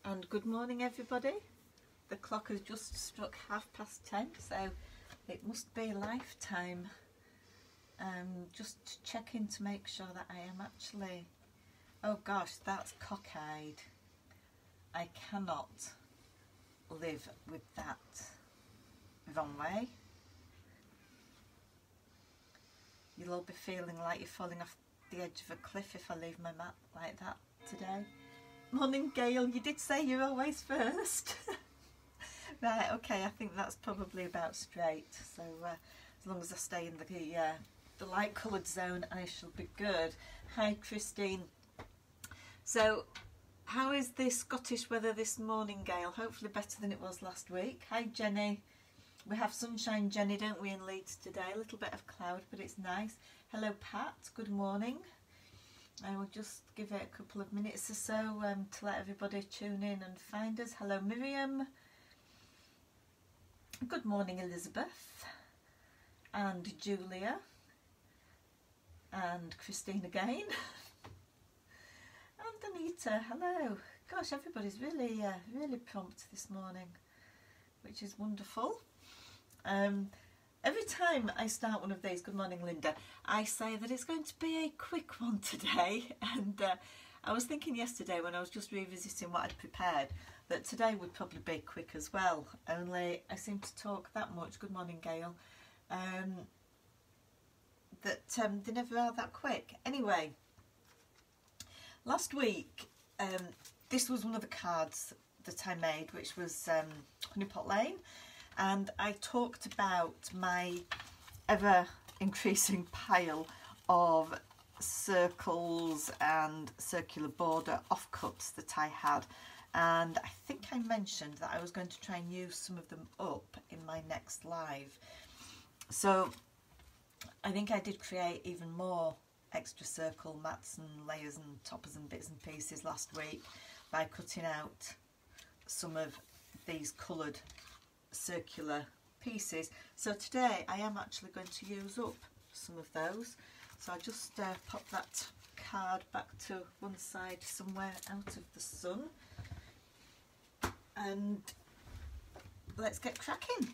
And good morning everybody. The clock has just struck 10:30, so it must be lifetime. Just checking to make sure that I am actually, oh gosh, that's cockeyed. I cannot live with that. Wrong way. You'll all be feeling like you're falling off the edge of a cliff if I leave my mat like that today. Morning Gail, you did say you're always first. Right, okay, I think that's probably about straight. So as long as I stay in the light coloured zone, I shall be good. Hi Christine. So how is the Scottish weather this morning, Gail? Hopefully better than it was last week. Hi Jenny. We have sunshine, Jenny, don't we, in Leeds today? A little bit of cloud, but it's nice. Hello Pat, good morning. I will just give it a couple of minutes or so to let everybody tune in and find us. Hello Miriam. Good morning Elizabeth and Julia and Christine again. And Anita, hello. Gosh, everybody's really prompt this morning, which is wonderful. Every time I start one of these, good morning Linda, I say that it's going to be a quick one today, and I was thinking yesterday when I was just revisiting what I'd prepared that today would probably be quick as well, only I seem to talk that much, good morning Gail, that they never are that quick. Anyway, last week this was one of the cards that I made, which was Honeypot Lane. And I talked about my ever increasing pile of circles and circular border offcuts that I had, and I think I mentioned that I was going to try and use some of them up in my next live. So I think I did create even more extra circle mats and layers and toppers and bits and pieces last week by cutting out some of these coloured circular pieces. So today I am actually going to use up some of those. So I just pop that card back to one side somewhere out of the sun, and let's get cracking.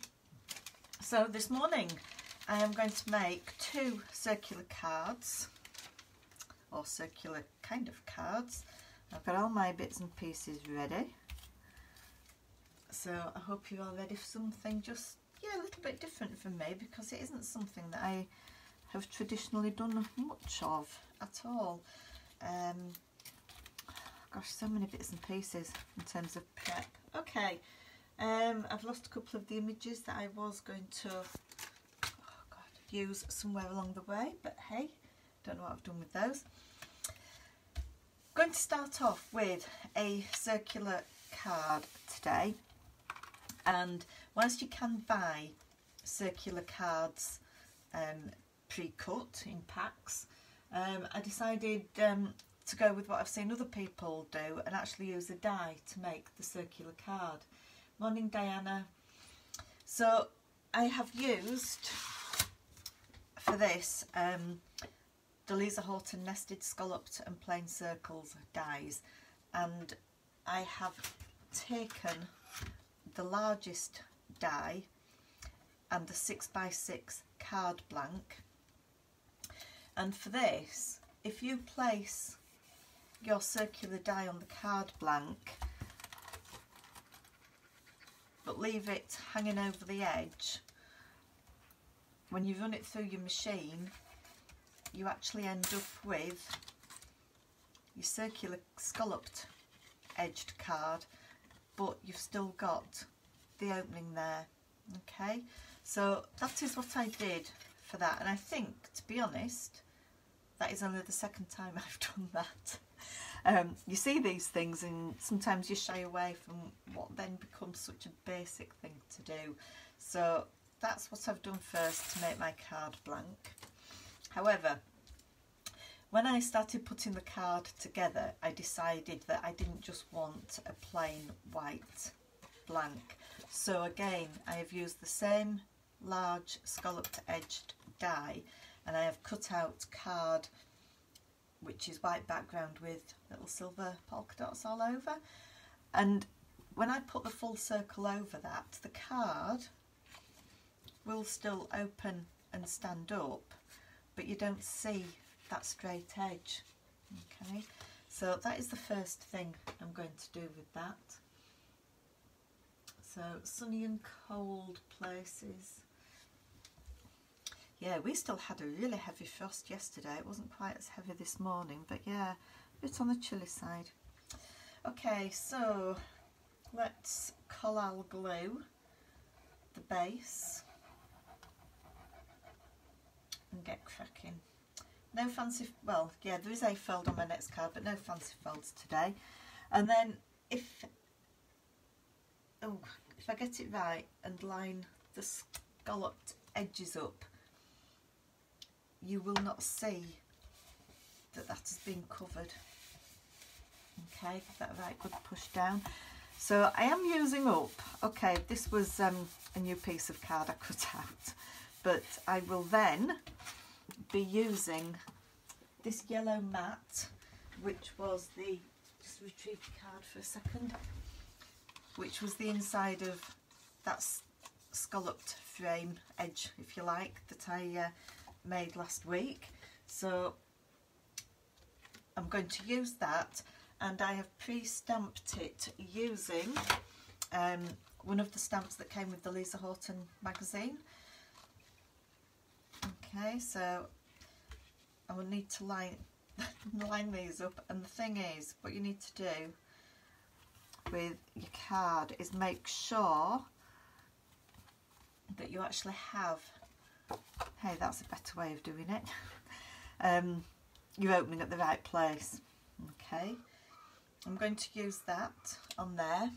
So this morning I am going to make two circular cards, or circular kind of cards. I've got all my bits and pieces ready. So I hope you're all ready for something just, a little bit different from me, because it isn't something that I have traditionally done much of at all. Gosh, so many bits and pieces in terms of prep. Okay, I've lost a couple of the images that I was going to use somewhere along the way, but hey, don't know what I've done with those. Going to start off with a circular card today. And whilst you can buy circular cards pre-cut in packs, I decided to go with what I've seen other people do and actually use a die to make the circular card. Morning Diana. So I have used for this the Lisa Horton nested, scalloped and plain circles dies, and I have taken the largest die and the 6x6 card blank, and for this, if you place your circular die on the card blank but leave it hanging over the edge, when you run it through your machine you actually end up with your circular scalloped edged card, but you've still got the opening there. Okay, so that is what I did for that, and I think, to be honest, that is only the second time I've done that. You see these things and sometimes you shy away from what then becomes such a basic thing to do. So that's what I've done first to make my card blank. However, when I started putting the card together, I decided that I didn't just want a plain white blank. So again, I have used the same large scalloped edged die, and I have cut out card which is white background with little silver polka dots all over, And when I put the full circle over that, the card will still open and stand up, but you don't see that straight edge. Okay, so that is the first thing I'm going to do with that. So sunny and cold places. Yeah, we still had a really heavy frost yesterday. It wasn't quite as heavy this morning, but yeah, a bit on the chilly side. Okay, so let's collal glue the base and get cracking. No fancy, well, yeah, there is a fold on my next card, but no fancy folds today. And then if I get it right and line the scalloped edges up, you will not see that that has been covered. Okay, give that a right good push down. So I am using up, okay, this was a new piece of card I cut out, but I will then be using this yellow mat, which was the, just retrieve the card for a second, which was the inside of that scalloped frame edge, if you like, that I made last week. So I'm going to use that, and I have pre-stamped it using one of the stamps that came with the Lisa Horton magazine. Okay, so I will need to line these up, and the thing is, what you need to do with your card is make sure that you actually have, hey, that's a better way of doing it, you're opening at the right place. Okay, I'm going to use that on there.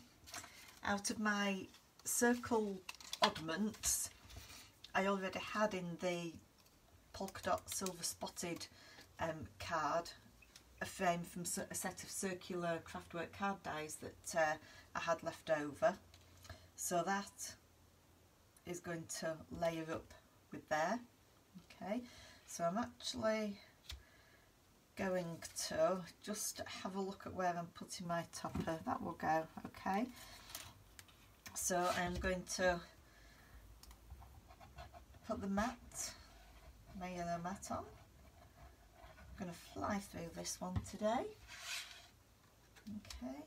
Out of my circle oddments, I already had in the polka dot silver spotted card a frame from a set of circular craftwork card dies that I had left over, so that is going to layer up with there. Okay, so I'm actually going to just have a look at where I'm putting my topper. That will go. Okay, so I'm going to put the mat, my yellow mat on. I'm going to fly through this one today. Okay,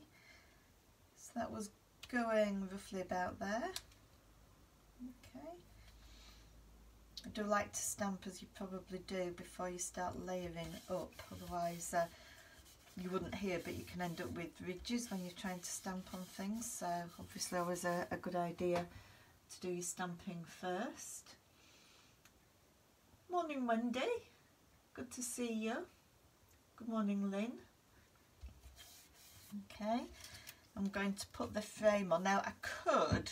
so that was going roughly about there. Okay, I do like to stamp, as you probably do, before you start layering up, otherwise you wouldn't hear, but you can end up with ridges when you're trying to stamp on things, so obviously always a good idea to do your stamping first. Morning Wendy, good to see you. Good morning Lynn. Okay, I'm going to put the frame on. Now I could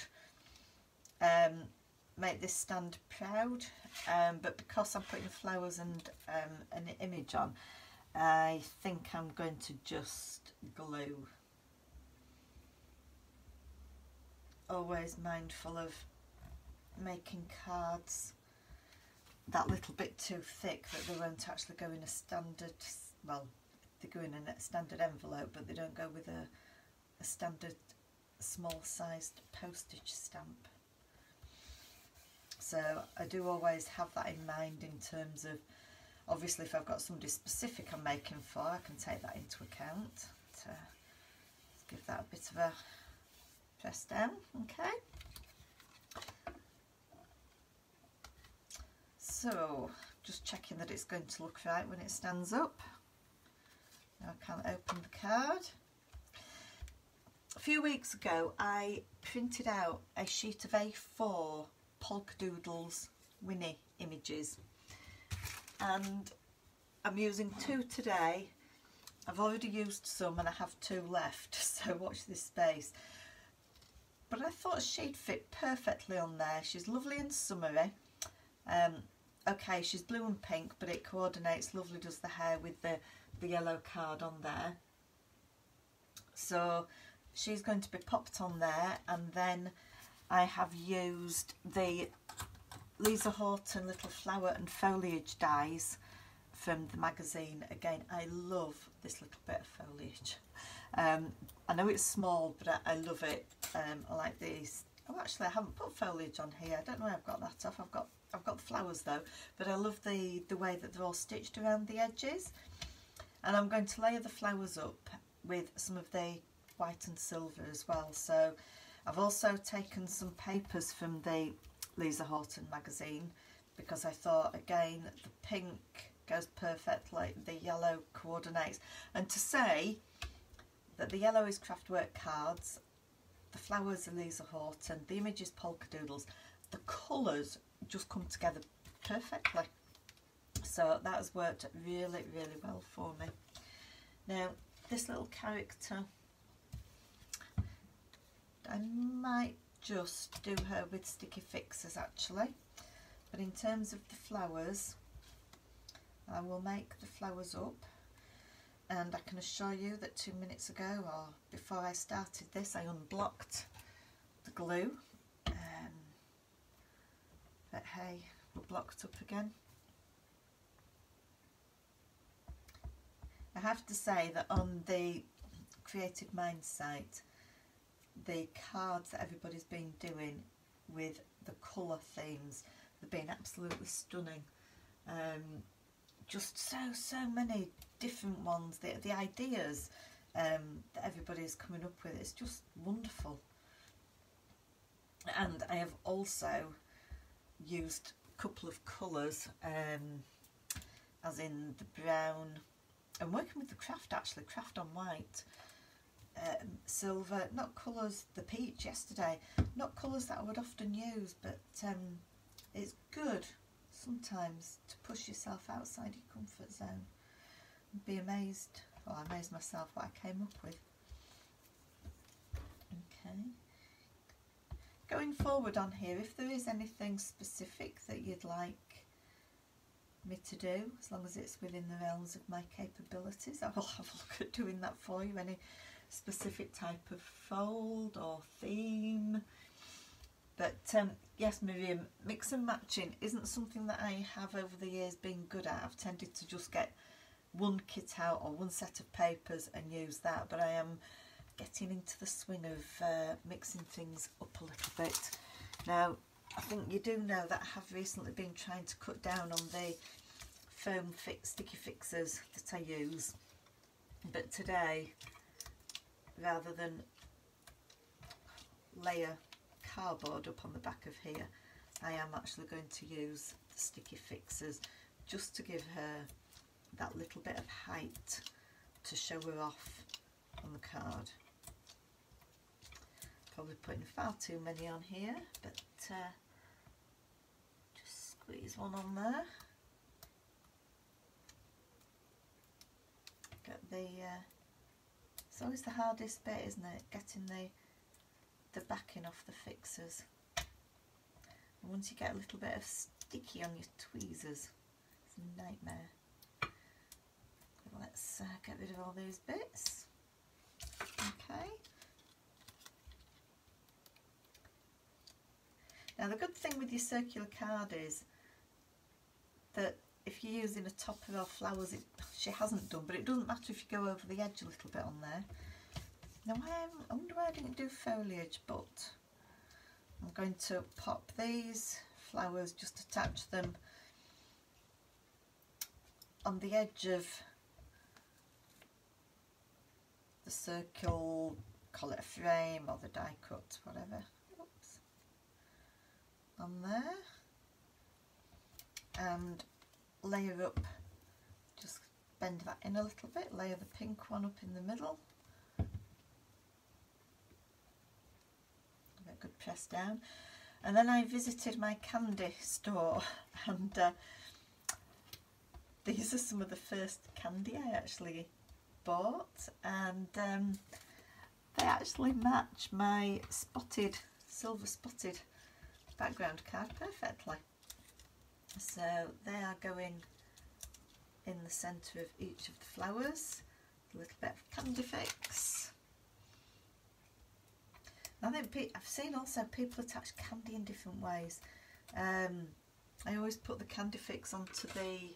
make this stand proud, but because I'm putting flowers and an image on, I think I'm going to just glue. Always mindful of making cards that little bit too thick that they won't actually go in a standard, well, they go in a standard envelope, but they don't go with a standard small sized postage stamp. So I do always have that in mind in terms of, obviously if I've got somebody specific I'm making for, I can take that into account. To give that a bit of a press down. Okay. So just checking that it's going to look right when it stands up. Now I can't open the card. A few weeks ago I printed out a sheet of A4 polka doodles Winnie images, and I'm using 2 today. I've already used some and I have 2 left, so watch this space. But I thought she'd fit perfectly on there. She's lovely and summery. Okay, she's blue and pink, but it coordinates lovely, does the hair, with the yellow card on there. So she's going to be popped on there, and then I have used the Lisa Horton little flower and foliage dies from the magazine. Again, I love this little bit of foliage. I know it's small, but I love it. I like these. Oh, actually, I haven't put foliage on here. I don't know where I've got that off. I've got the flowers though, but I love the way that they're all stitched around the edges. And I'm going to layer the flowers up with some of the white and silver as well. So I've also taken some papers from the Lisa Horton magazine, because I thought, again, the pink goes perfectly, the yellow coordinates. And to say that the yellow is Craftwork cards, the flowers are Lisa Horton, the image is Polka Doodles, the colours just come together perfectly. So that has worked really, really well for me. Now, this little character, I might just do her with sticky fixers actually, but in terms of the flowers, I will make the flowers up, and I can assure you that 2 minutes ago, or before I started this, I unblocked the glue, but hey, we're blocked up again. I have to say that on the Creative Minds site, the cards that everybody's been doing with the colour themes, they've been absolutely stunning. Just so many different ones. The ideas that everybody's coming up with, it's just wonderful. And I have also used a couple of colours, as in the brown. I'm working with the craft actually, craft on white, silver, not colours, the peach yesterday, not colours that I would often use, but it's good sometimes to push yourself outside your comfort zone and be amazed, well, I amazed myself what I came up with. Okay, going forward on here, if there is anything specific that you'd like me to do, as long as it's within the realms of my capabilities, I will have a look at doing that for you. Any specific type of fold or theme. But yes, Miriam, mix and matching isn't something that I have over the years been good at. I've tended to just get one kit out or one set of papers and use that, but I am getting into the swing of mixing things up a little bit. Now, I think you do know that I have recently been trying to cut down on the foam sticky fixers that I use, but today, rather than layer cardboard up on the back of here, I am actually going to use the sticky fixers just to give her that little bit of height to show her off on the card. Probably putting far too many on here, but just squeeze one on there. Get the it's always the hardest bit, isn't it? Getting the backing off the fixers. And once you get a little bit of sticky on your tweezers, it's a nightmare. Let's get rid of all those bits. Okay. Now the good thing with your circular card is that if you're using a topper or flowers, she hasn't done, but it doesn't matter if you go over the edge a little bit on there. Now I wonder why I didn't do foliage, but I'm going to pop these flowers, just attach them on the edge of the circle, call it a frame or the die cut, whatever. Oops. On there, and layer up, just bend that in a little bit, layer the pink one up in the middle, give it a good press down, and then I visited my candy store, and these are some of the first candy I actually bought, and they actually match my spotted, silver spotted background card perfectly. So they are going in the centre of each of the flowers, a little bit of candy fix. I think I've seen also people attach candy in different ways. I always put the candy fix onto the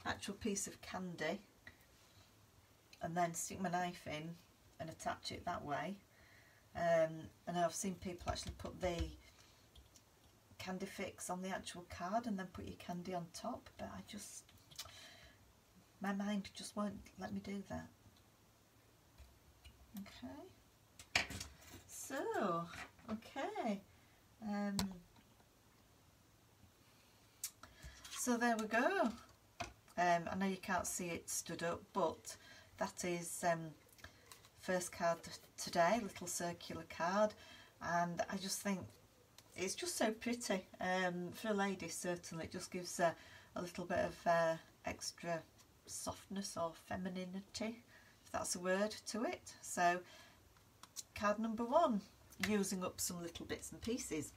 actual piece of candy and then stick my knife in and attach it that way. And I've seen people actually put the candy fix on the actual card and then put your candy on top, but my mind just won't let me do that. Okay, so okay, so there we go. I know you can't see it stood up, but that is first card today, little circular card, and I just think it's just so pretty. For a lady, certainly it just gives a little bit of extra softness or femininity, if that's a word, to it. So card number 1, using up some little bits and pieces.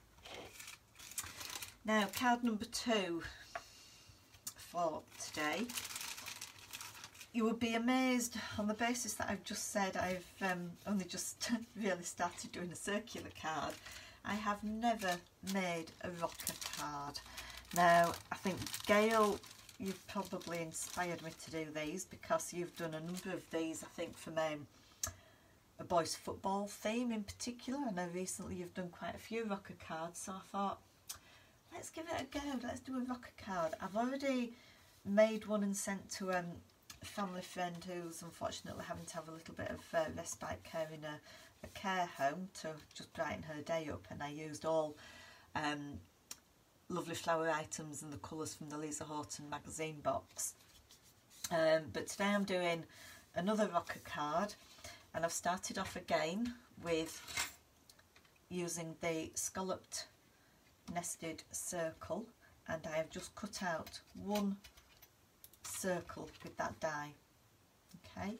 Now card number 2 for today. You would be amazed, on the basis that I've just said I've only just really started doing a circular card. I have never made a rocker card. Now I think Gail, you've probably inspired me to do these, because you've done a number of these, I think, from a boys football theme in particular. I know recently you've done quite a few rocker cards, so I thought, let's give it a go, let's do a rocker card. I've already made one and sent to a family friend who's unfortunately having to have a little bit of respite care in a care home to just brighten her day up, and I used all lovely flower items and the colours from the Lisa Horton magazine box. But today I'm doing another rocker card, and I've started off again with using the scalloped nested circle, and I have just cut out one circle with that die. Okay,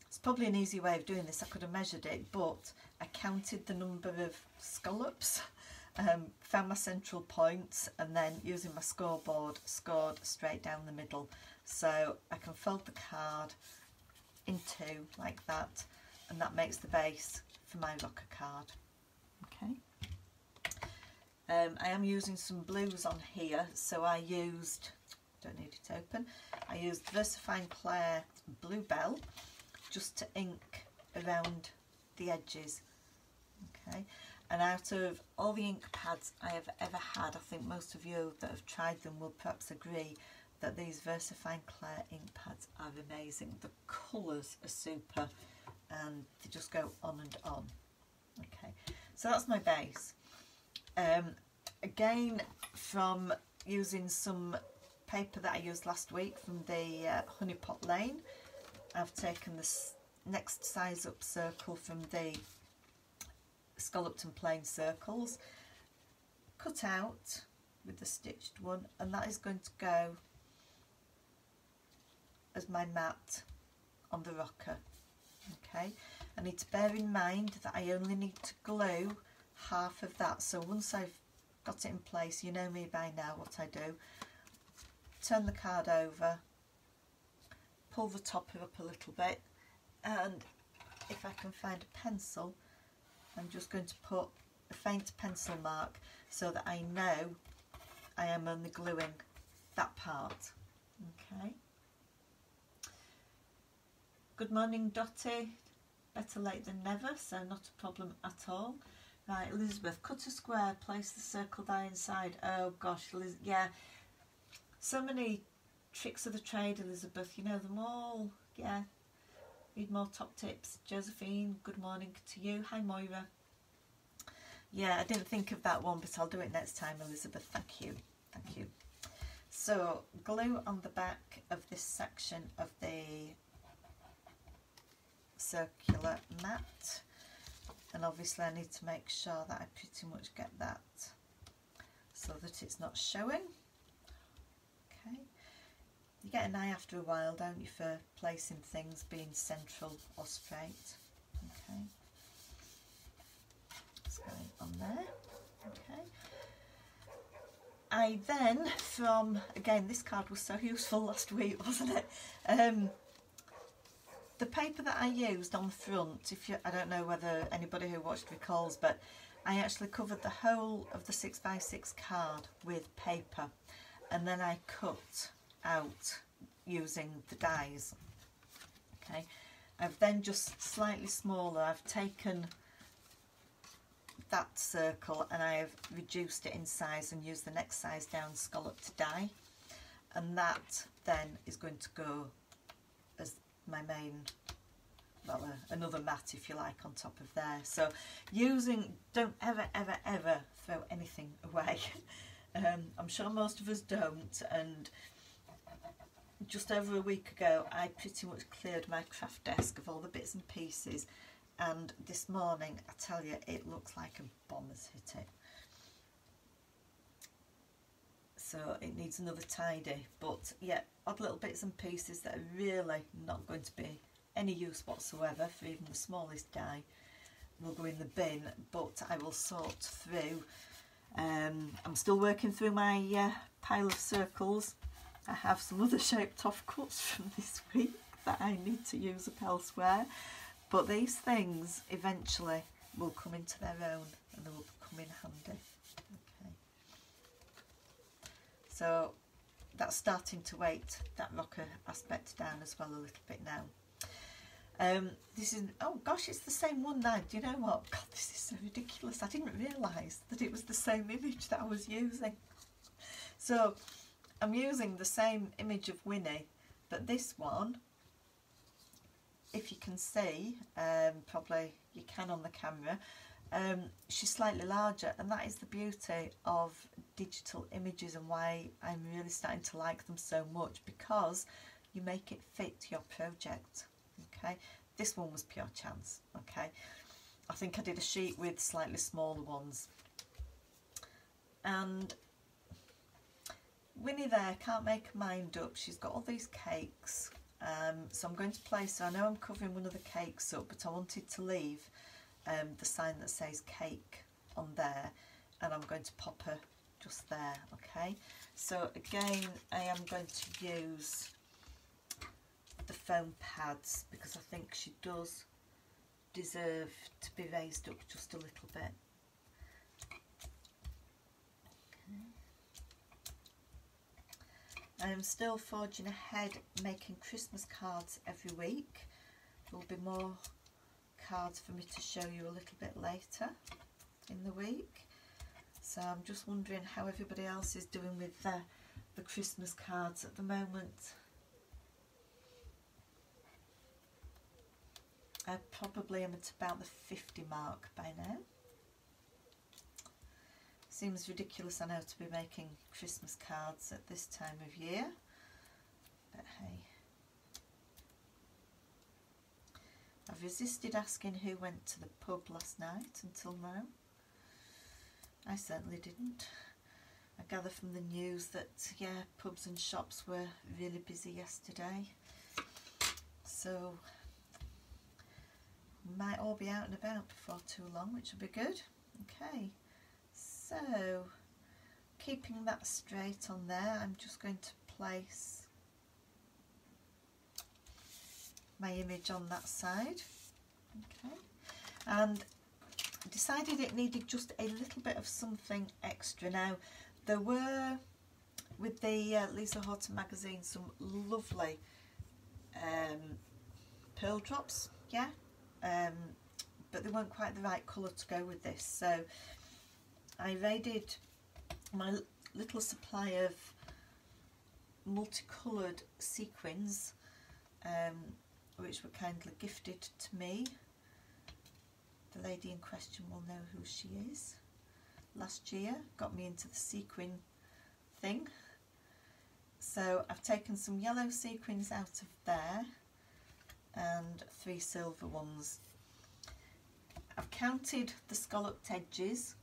it's probably an easy way of doing this. I could have measured it, but I counted the number of scallops, found my central points, and then using my scoreboard scored straight down the middle. So I can fold the card in two like that, and that makes the base for my rocker card. Okay. I am using some blues on here, so I used, don't need it open, I used VersaFine Clair Bluebell just to ink around the edges. Okay, and out of all the ink pads I have ever had, I think most of you that have tried them will perhaps agree that these VersaFine Clair ink pads are amazing. The colours are super and they just go on and on. Okay, so that's my base. Again, from using some paper that I used last week from the Honey Pot Lane, I've taken this next size up circle from the Scalloped and Plain Circles, cut out with the stitched one, and that is going to go as my mat on the rocker. Okay, I need to bear in mind that I only need to glue half of that, so once I've got it in place, you know me by now what I do, turn the card over, pull the topper up a little bit, and if I can find a pencil, I'm just going to put a faint pencil mark so that I know I am only gluing that part. Okay. Good morning, Dottie. Better late than never, so not a problem at all. Right, Elizabeth, cut a square, place the circle die inside. Oh gosh, yeah. So many tricks of the trade, Elizabeth, you know them all. Yeah. Need more top tips. Josephine, good morning to you. Hi, Moira. Yeah, I didn't think of that one, but I'll do it next time, Elizabeth. Thank you. Thank you. So, glue on the back of this section of the circular mat. And obviously I need to make sure that I pretty much get that so that it's not showing. Okay. You get an eye after a while, don't you, for placing things being central or straight. Okay. It's going on there. Okay. I then, from, again, this card was so useful last week, wasn't it? The paper that I used on the front, I don't know whether anybody who watched recalls, but I actually covered the whole of the 6x6 card with paper, and then I cut out using the dies. Okay, I've then just slightly smaller, I've taken that circle and I have reduced it in size and used the next size down scallop to die, and that then is going to go as my main, well, another mat if you like on top of there. So don't ever throw anything away. I'm sure most of us don't, and just over a week ago I pretty much cleared my craft desk of all the bits and pieces, and this morning I tell you it looks like a bomb has hit it. So it needs another tidy, but yeah, odd little bits and pieces that are really not going to be any use whatsoever for even the smallest die will go in the bin, but I will sort through. I'm still working through my pile of circles. I have some other shaped offcuts from this week that I need to use up elsewhere, but these things eventually will come into their own and they will come in handy. Okay, so that's starting to weight that rocker aspect down as well a little bit now. This is, oh gosh, it's the same one now. Do you know what? God, this is so ridiculous. I didn't realise that it was the same image that I was using. So I'm using the same image of Winnie, but this one, if you can see, probably you can on the camera, she's slightly larger, and that is the beauty of digital images and why I'm really starting to like them so much, because you make it fit your project. Okay, this one was pure chance. Okay, I think I did a sheet with slightly smaller ones, and Winnie there can't make her mind up. She's got all these cakes, so I'm going to place her. I know I'm covering one of the cakes up, but I wanted to leave the sign that says cake on there, and I'm going to pop her just there. Okay, so again I am going to use the foam pads because I think she does deserve to be raised up just a little bit. Okay. I am still forging ahead, making Christmas cards every week. There will be more cards for me to show you a little bit later in the week. So I'm just wondering how everybody else is doing with the Christmas cards at the moment. I probably am at about the 50 mark by now. Seems ridiculous, I know, to be making Christmas cards at this time of year, but hey. I've resisted asking who went to the pub last night until now. I certainly didn't. I gather from the news that, yeah, pubs and shops were really busy yesterday. So might all be out and about before too long, which will be good. Okay, so keeping that straight on there, I'm just going to place my image on that side. Okay, and decided it needed just a little bit of something extra. Now there were, with the Lisa Horton magazine, some lovely pearl drops, yeah, but they weren't quite the right colour to go with this, so I raided my little supply of multicoloured sequins, which were kindly gifted to me. The lady in question will know who she is. Last year got me into the sequin thing. So I've taken some yellow sequins out of there and 3 silver ones. I've counted the scalloped edges.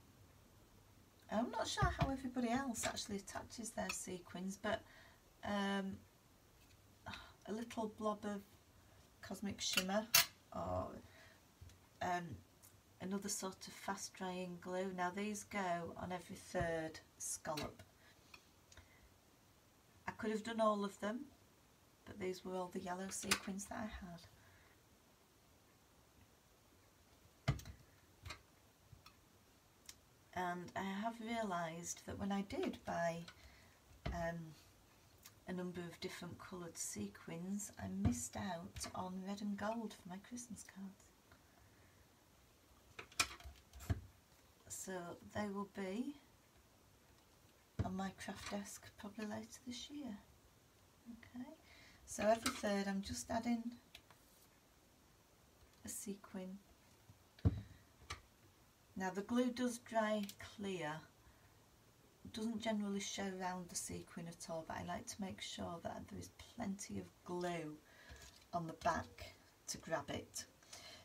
I'm not sure how everybody else actually attaches their sequins, but a little blob of cosmic shimmer, or another sort of fast drying glue. Now these go on every 3rd scallop. I could have done all of them, but these were all the yellow sequins that I had. And I have realised that when I did buy a number of different coloured sequins, I missed out on red and gold for my Christmas cards. So they will be on my craft desk probably later this year. Okay, so every third I'm just adding a sequin. Now the glue does dry clear, it doesn't generally show around the sequin at all, but I like to make sure that there is plenty of glue on the back to grab it.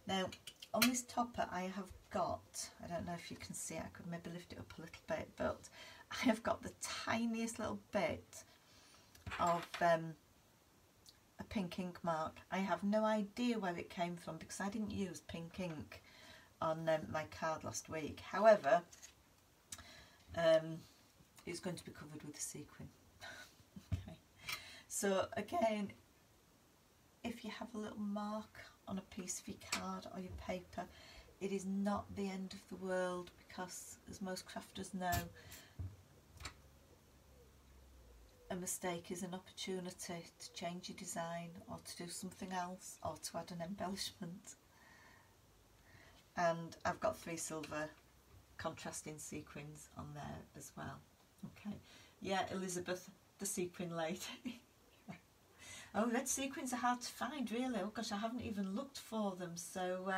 Now on this topper I have got, I don't know if you can see it, I could maybe lift it up a little bit, but I have got the tiniest little bit of a pink ink mark. I have no idea where it came from because I didn't use pink ink on my card last week. However, it's going to be covered with a sequin. Okay, so again, if you have a little mark on a piece of your card or your paper, it is not the end of the world, because as most crafters know, a mistake is an opportunity to change your design or to do something else or to add an embellishment. And I've got 3 silver contrasting sequins on there as well. Okay, yeah, Elizabeth, the sequin lady. Oh, red sequins are hard to find, really. Oh gosh, I haven't even looked for them. So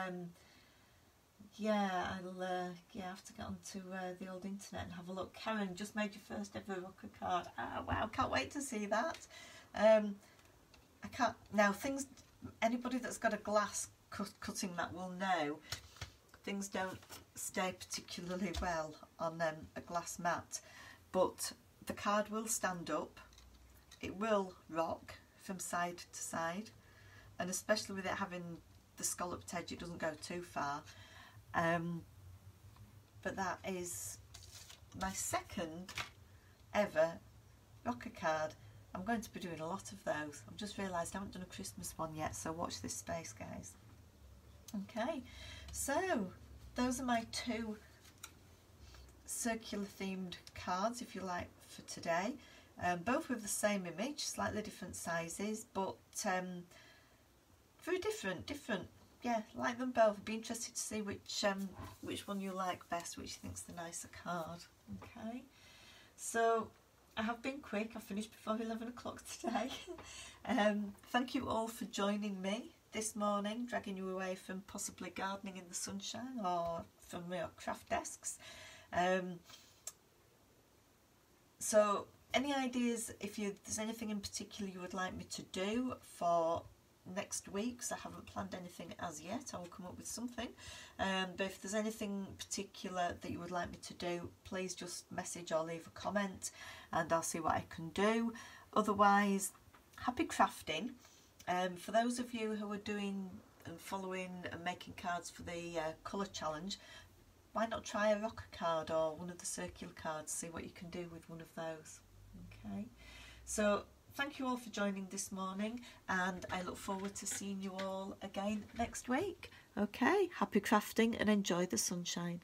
yeah, I'll have to get onto the old internet and have a look. Karen, just made your first ever rocker card. Oh wow, can't wait to see that. I can't now. Things, anybody that's got a glass cutting that will know, things don't stay particularly well on a glass mat, but the card will stand up. It will rock from side to side, and especially with it having the scalloped edge, it doesn't go too far. But that is my second ever rocker card. I'm going to be doing a lot of those. I've just realised I haven't done a Christmas one yet, so watch this space, guys. Okay, so those are my 2 circular themed cards, if you like, for today. Both with the same image, slightly different sizes, but very different. Yeah, like them both. I'd be interested to see which one you like best, which you think's the nicer card. Okay, so I have been quick. I finished before 11 o'clock today. Thank you all for joining me this morning, dragging you away from possibly gardening in the sunshine or from your craft desks. So any ideas, if there's anything in particular you would like me to do for next week, because I haven't planned anything as yet, I will come up with something. But if there's anything particular that you would like me to do, please just message or leave a comment and I'll see what I can do. Otherwise, happy crafting. For those of you who are doing and following and making cards for the colour challenge, why not try a rocker card or one of the circular cards, see what you can do with one of those. Okay, so thank you all for joining this morning, and I look forward to seeing you all again next week. Okay, happy crafting and enjoy the sunshine.